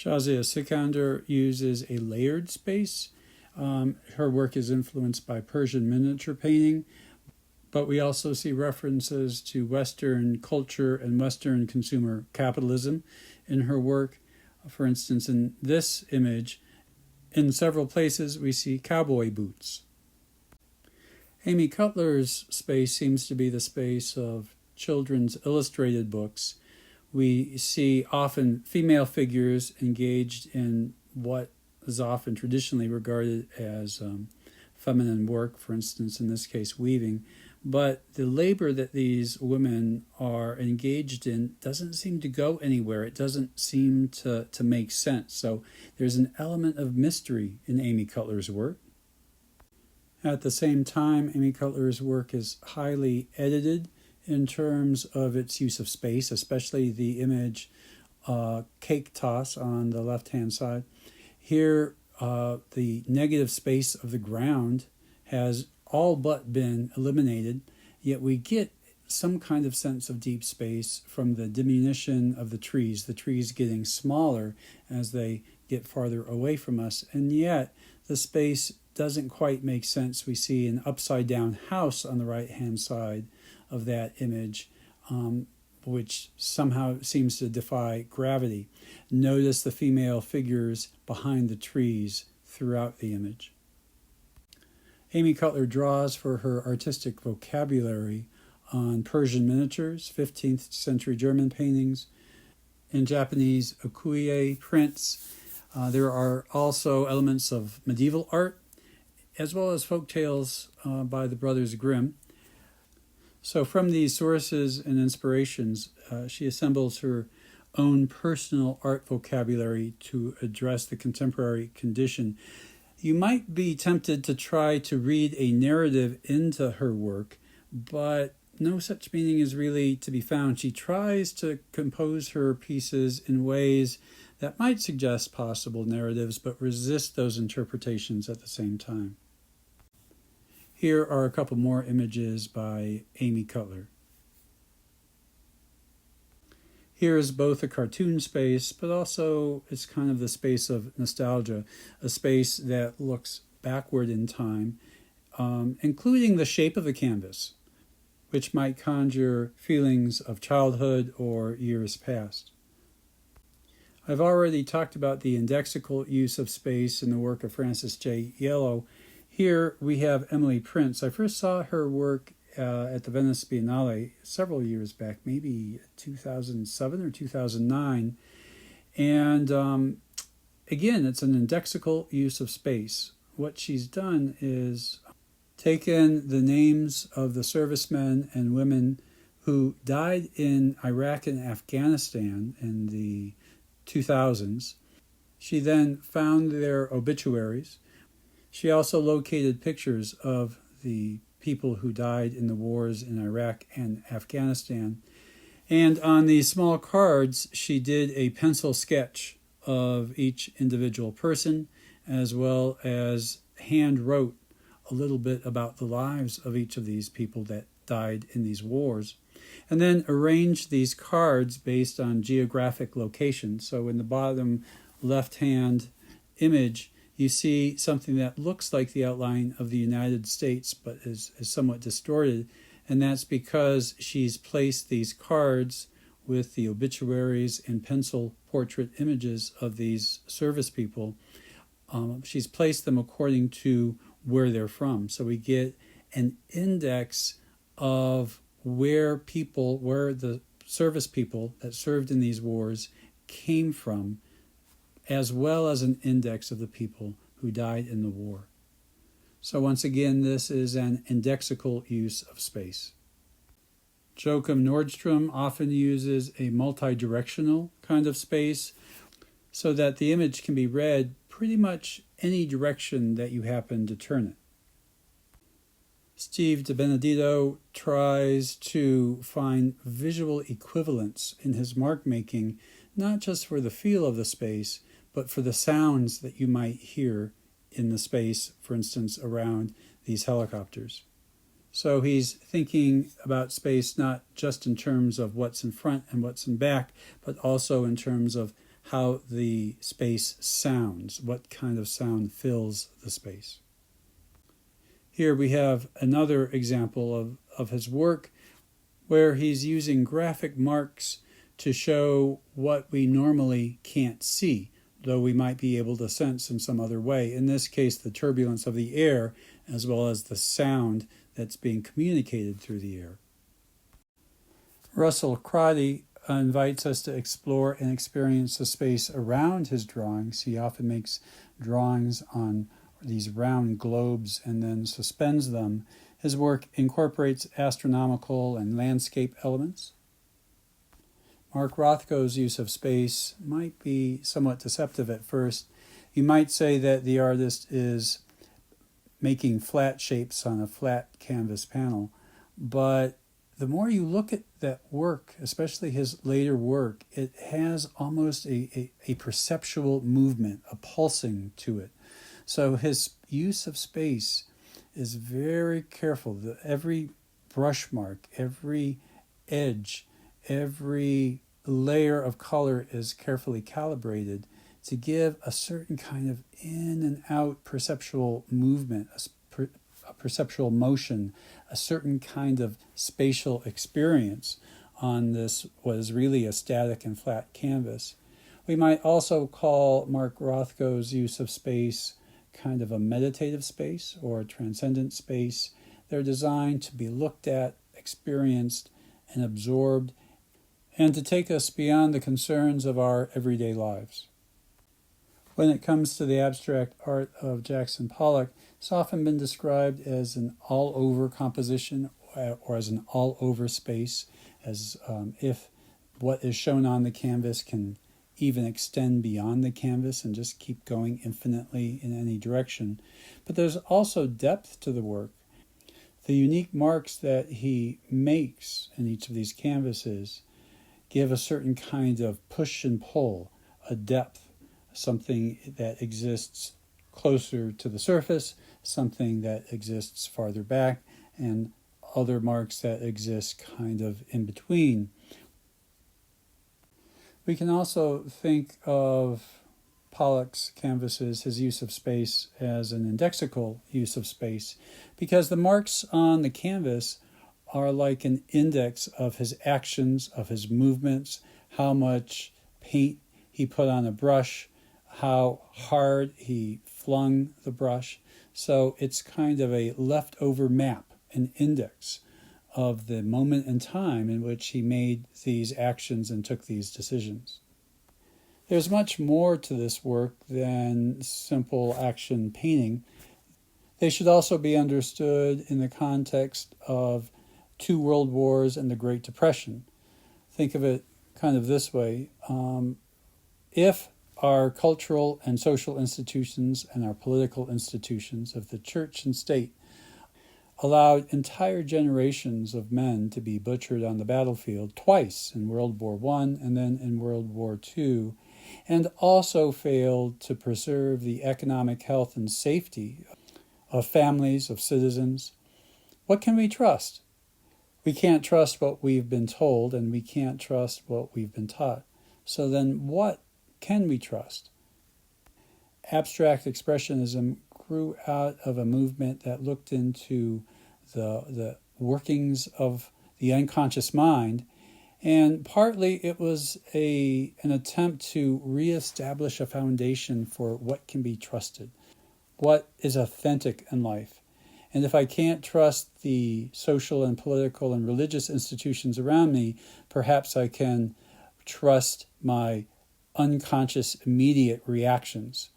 Shazia Sikander uses a layered space. Her work is influenced by Persian miniature painting, but we also see references to Western culture and Western consumer capitalism in her work. For instance, in this image, in several places we see cowboy boots. Amy Cutler's space seems to be the space of children's illustrated books. We see often female figures engaged in what is often traditionally regarded as feminine work, for instance, in this case, weaving. But the labor that these women are engaged in doesn't seem to go anywhere. It doesn't seem to make sense. So there's an element of mystery in Amy Cutler's work. At the same time, Amy Cutler's work is highly edited in terms of its use of space, especially the image cake toss on the left-hand side. Here, the negative space of the ground has all but been eliminated, yet we get some kind of sense of deep space from the diminution of the trees getting smaller as they get farther away from us, and yet the space doesn't quite make sense. We see an upside-down house on the right-hand side of that image, which somehow seems to defy gravity. Notice the female figures behind the trees throughout the image. Amy Cutler draws for her artistic vocabulary on Persian miniatures, 15th century German paintings, and Japanese ukiyo prints. There are also elements of medieval art, as well as folk tales by the Brothers Grimm. So from these sources and inspirations, she assembles her own personal art vocabulary to address the contemporary condition. You might be tempted to try to read a narrative into her work, but no such meaning is really to be found. She tries to compose her pieces in ways that might suggest possible narratives, but resist those interpretations at the same time. Here are a couple more images by Amy Cutler. Here is both a cartoon space, but also it's kind of the space of nostalgia, a space that looks backward in time, including the shape of the canvas, which might conjure feelings of childhood or years past. I've already talked about the indexical use of space in the work of Frances J. Yellow. Here we have Emily Prince. I first saw her work at the Venice Biennale several years back, maybe 2007 or 2009. And again, it's an indexical use of space. What she's done is taken the names of the servicemen and women who died in Iraq and Afghanistan in the 2000s. She then found their obituaries. She also located pictures of the people who died in the wars in Iraq and Afghanistan. And on these small cards, she did a pencil sketch of each individual person, as well as hand wrote a little bit about the lives of each of these people that died in these wars, and then arranged these cards based on geographic location. So in the bottom left-hand image, you see something that looks like the outline of the United States, but is somewhat distorted, and that's because she's placed these cards with the obituaries and pencil portrait images of these service people. She's placed them according to where they're from. So we get an index of where the service people that served in these wars came from, as well as an index of the people who died in the war. So once again, this is an indexical use of space. Joachim Nordstrom often uses a multi-directional kind of space so that the image can be read pretty much any direction that you happen to turn it. Steve DiBenedetto tries to find visual equivalence in his mark making, not just for the feel of the space, but for the sounds that you might hear in the space, for instance, around these helicopters. So he's thinking about space not just in terms of what's in front and what's in back, but also in terms of how the space sounds, what kind of sound fills the space. Here we have another example of his work where he's using graphic marks to show what we normally can't see, though we might be able to sense in some other way. In this case, the turbulence of the air, as well as the sound that's being communicated through the air. Russell Crotty invites us to explore and experience the space around his drawings. He often makes drawings on these round globes and then suspends them. His work incorporates astronomical and landscape elements. Mark Rothko's use of space might be somewhat deceptive at first. You might say that the artist is making flat shapes on a flat canvas panel, but the more you look at that work, especially his later work, it has almost a perceptual movement, a pulsing to it. So his use of space is very careful. Every brush mark, every edge, every layer of color is carefully calibrated to give a certain kind of in and out perceptual movement, a perceptual motion, a certain kind of spatial experience on this what is really a static and flat canvas. We might also call Mark Rothko's use of space kind of a meditative space or a transcendent space. They're designed to be looked at, experienced, and absorbed, and to take us beyond the concerns of our everyday lives. When it comes to the abstract art of Jackson Pollock, it's often been described as an all-over composition or as an all-over space, as if what is shown on the canvas can even extend beyond the canvas and just keep going infinitely in any direction. But there's also depth to the work. The unique marks that he makes in each of these canvases give a certain kind of push and pull, a depth, something that exists closer to the surface, something that exists farther back, and other marks that exist kind of in between. We can also think of Pollock's canvases, his use of space, as an indexical use of space, because the marks on the canvas are like an index of his actions, of his movements, how much paint he put on a brush, how hard he flung the brush. So it's kind of a leftover map, an index of the moment in time in which he made these actions and took these decisions. There's much more to this work than simple action painting. They should also be understood in the context of 2 world wars and the Great Depression. Think of it kind of this way. If our cultural and social institutions and our political institutions of the church and state allowed entire generations of men to be butchered on the battlefield twice, in World War I and then in World War II, and also failed to preserve the economic health and safety of families, of citizens, what can we trust? We can't trust what we've been told, and we can't trust what we've been taught. So then what can we trust? Abstract expressionism grew out of a movement that looked into the workings of the unconscious mind, and partly it was an attempt to reestablish a foundation for what can be trusted, what is authentic in life. And if I can't trust the social and political and religious institutions around me, perhaps I can trust my unconscious immediate reactions.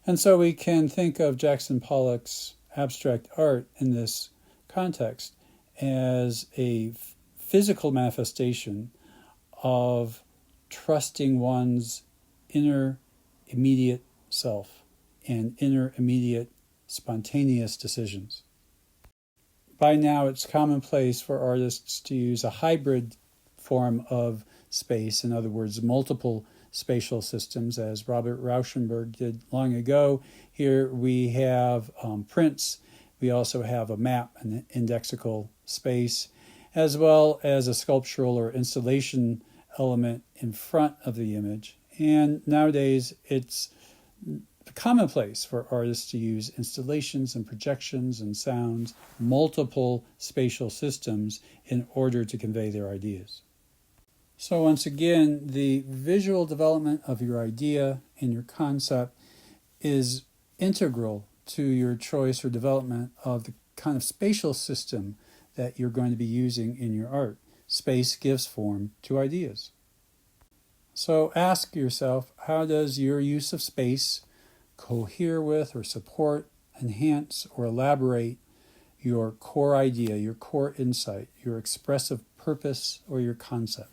And so we can think of Jackson Pollock's abstract art in this context as a physical manifestation of trusting one's inner immediate self and inner immediate spontaneous decisions. By now, it's commonplace for artists to use a hybrid form of space, in other words, multiple spatial systems, as Robert Rauschenberg did long ago. Here we have prints. We also have a map, an indexical space, as well as a sculptural or installation element in front of the image. And nowadays, it's commonplace for artists to use installations and projections and sounds, multiple spatial systems in order to convey their ideas. So once again, the visual development of your idea and your concept is integral to your choice or development of the kind of spatial system that you're going to be using in your art. Space gives form to ideas. So ask yourself, how does your use of space cohere with or support, enhance, or elaborate your core idea, your core insight, your expressive purpose, or your concept?